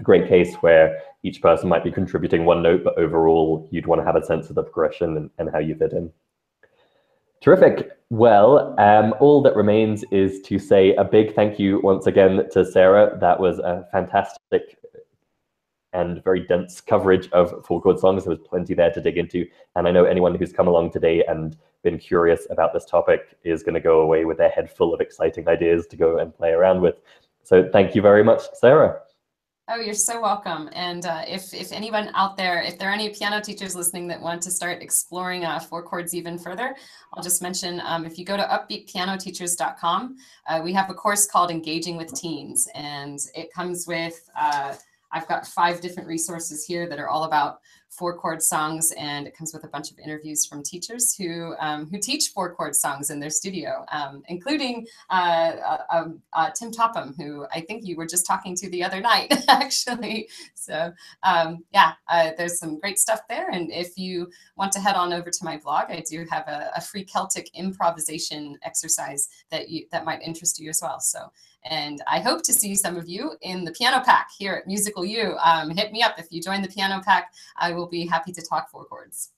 great case where each person might be contributing one note, but overall you'd want to have a sense of the progression and how you fit in. Terrific. Well, all that remains is to say a big thank you once again to Sarah. That was a fantastic and very dense coverage of 4-chord songs. There was plenty there to dig into. And I know anyone who's come along today and been curious about this topic is going to go away with their head full of exciting ideas to go and play around with. So thank you very much, Sarah. Oh, you're so welcome. And if anyone out there, if there are any piano teachers listening that want to start exploring 4 chords even further, I'll just mention, if you go to upbeatpianoteachers.com, we have a course called Engaging with Teens. And it comes with, I've got 5 different resources here that are all about 4-chord songs, and it comes with a bunch of interviews from teachers who teach 4-chord songs in their studio, including Tim Topham, who I think you were just talking to the other night, actually. So there's some great stuff there. And if you want to head on over to my blog, I do have a free Celtic improvisation exercise that might interest you as well. So. And I hope to see some of you in the piano pack here at Musical U. Hit me up if you join the piano pack. I will be happy to talk 4 chords.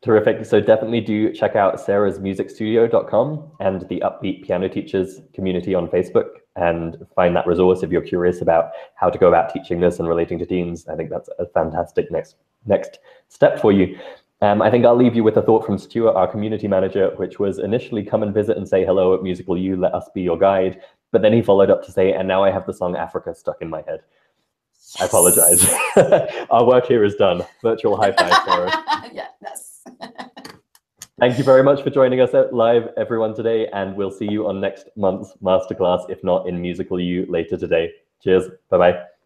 Terrific. So definitely do check out sarahsmusicstudio.com and the Upbeat Piano Teachers community on Facebook and find that resource if you're curious about how to go about teaching this and relating to teens. I think that's a fantastic next step for you. I think I'll leave you with a thought from Stuart, our community manager, which was initially come and visit and say hello at Musical U, let us be your guide. But then he followed up to say, and now I have the song Africa stuck in my head. Yes. I apologize. Our work here is done. Virtual high five, Sarah. Yes. Thank you very much for joining us live, everyone, today. And we'll see you on next month's masterclass, if not in Musical U later today. Cheers. Bye-bye.